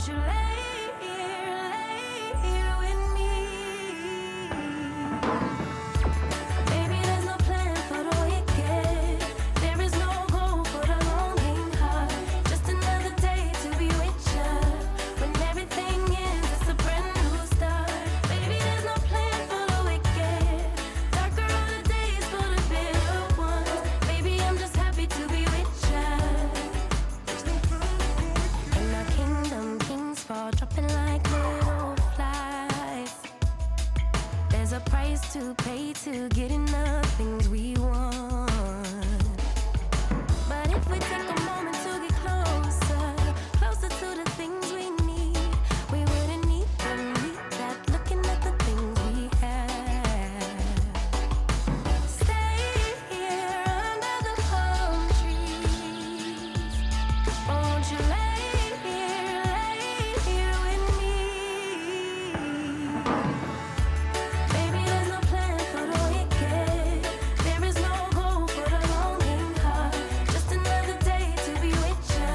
Won't you lay here with me? Baby, there's no plan for the wicked. There is no goal for the longing heart. Just another day to be with ya. When everything ends, it's a brand new start. Baby, there's no plan for the wicked. Darker are the days for the bitter ones. Baby, I'm just happy to be with ya. In our kingdom, kings fall, dropping like little flies. There's a price to pay to get enough things we want. But if we take a moment to get closer, closer to the things we need, we wouldn't need that looking at the things we have. Stay here under the palm trees. Won't you lay here with me? Baby, there's no plan for the wicked. There is no goal for the longing heart. Just another day to be with ya.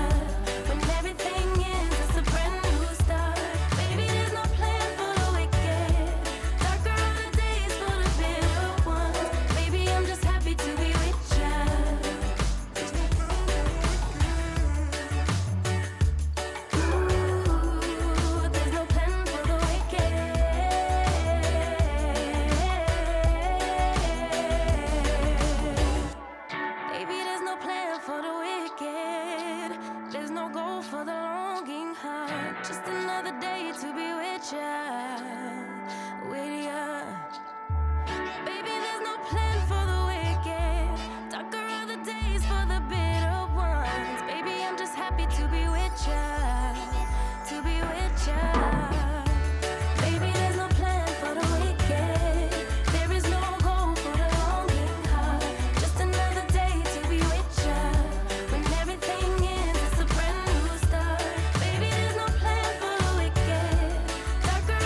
When everything ends, it's a brand new start. Baby, there's no plan for the wicked. Darker are the days for the bitter ones. Baby, I'm just happy to be with ya. Ooh, there's no plan for the wicked. Baby, there's no plan for the wicked. There's no goal for the longing heart. Just another day to be with ya, with ya. Baby, there's no plan for the wicked. Darker are the days for the bitter ones. Baby, I'm just happy to be with ya, to be with ya. Baby, there's no plan for the wicked. There is no goal for the longing heart. Just another day to be with ya. When everything ends, it's a brand new start. Baby, there's no plan for the wicked. Darker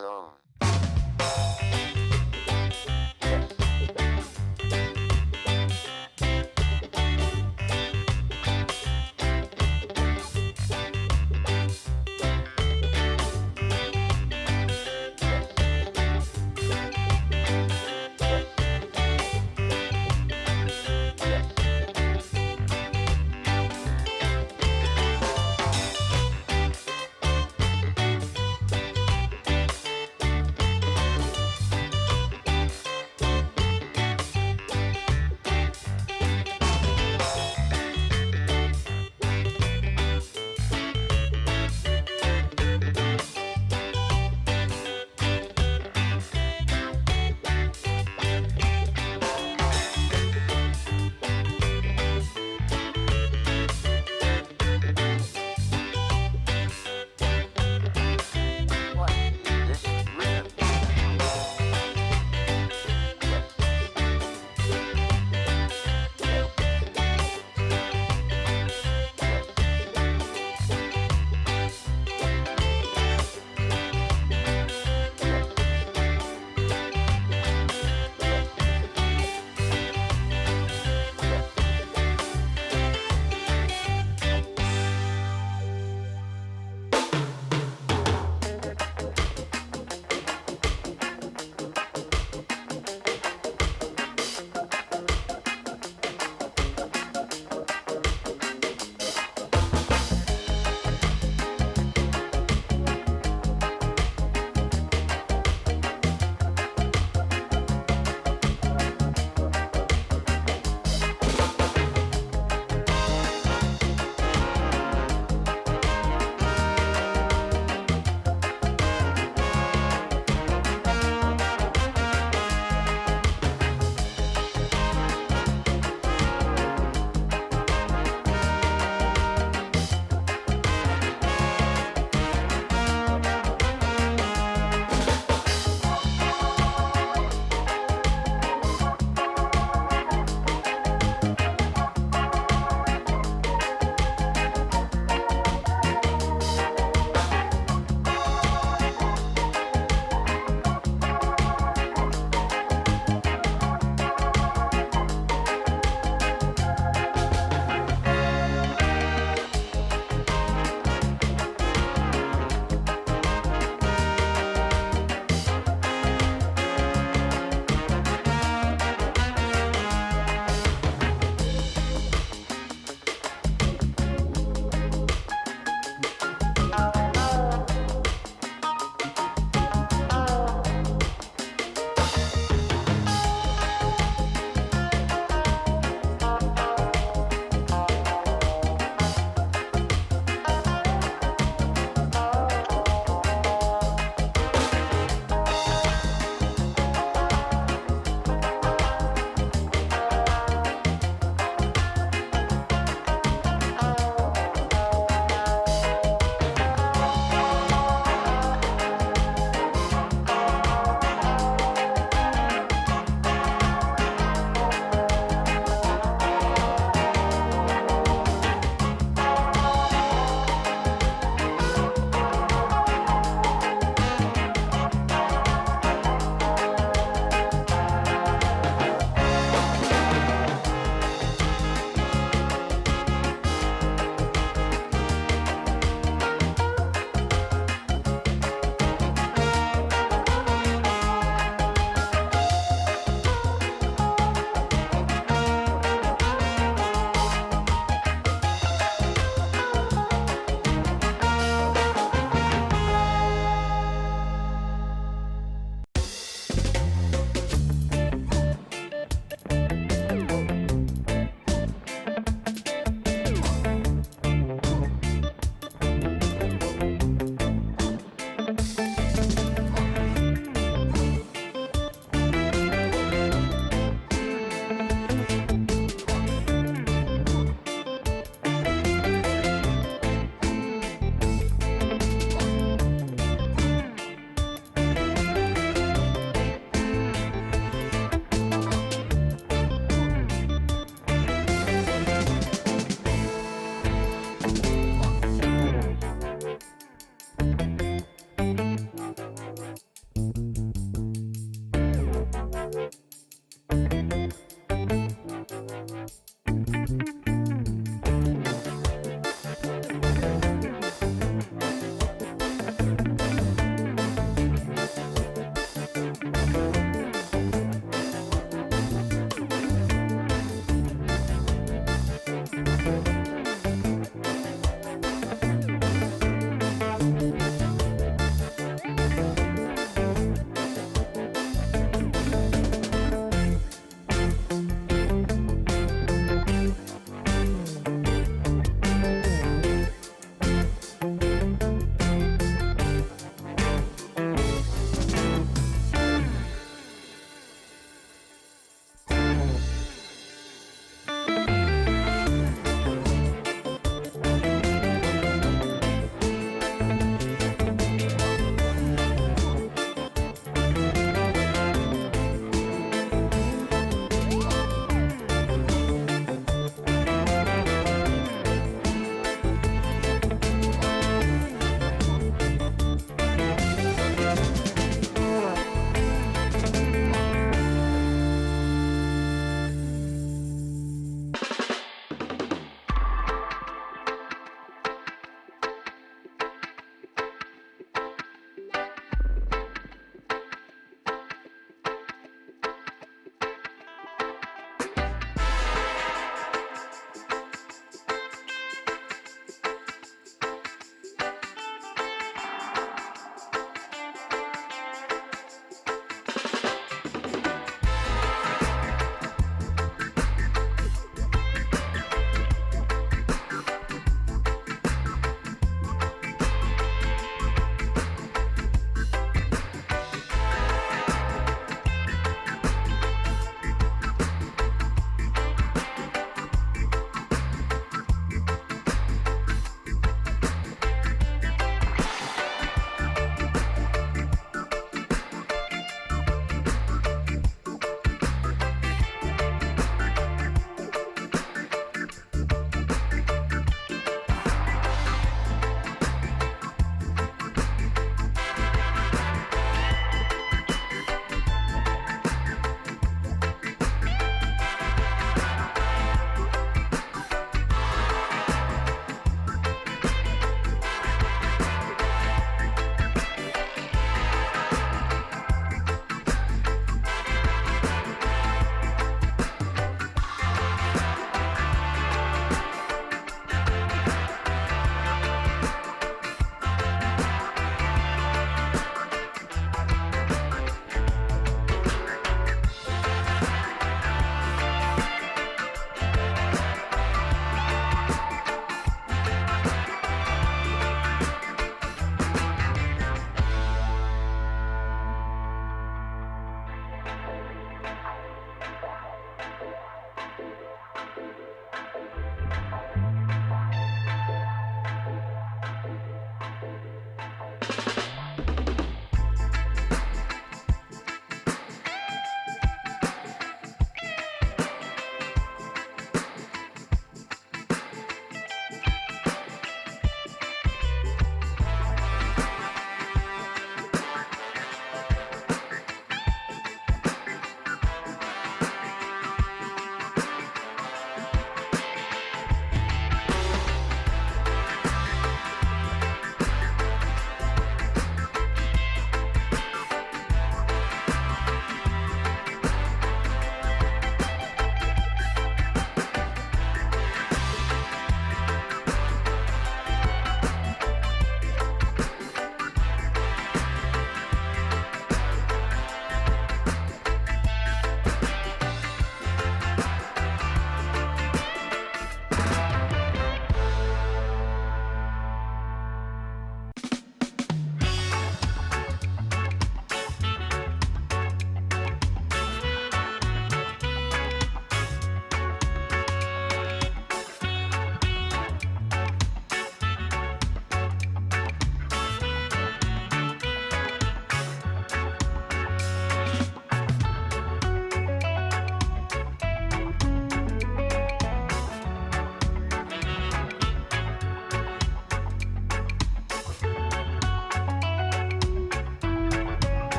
song.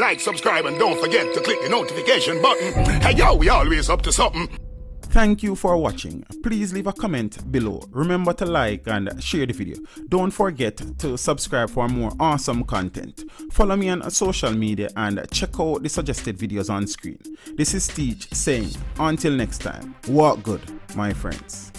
Like, subscribe, and don't forget to click the notification button. Hey yo, we always up to something. Thank you for watching. Please leave a comment below. Remember to like and share the video. Don't forget to subscribe for more awesome content. Follow me on social media and check out the suggested videos on screen. This is Teach saying, until next time, walk good, my friends.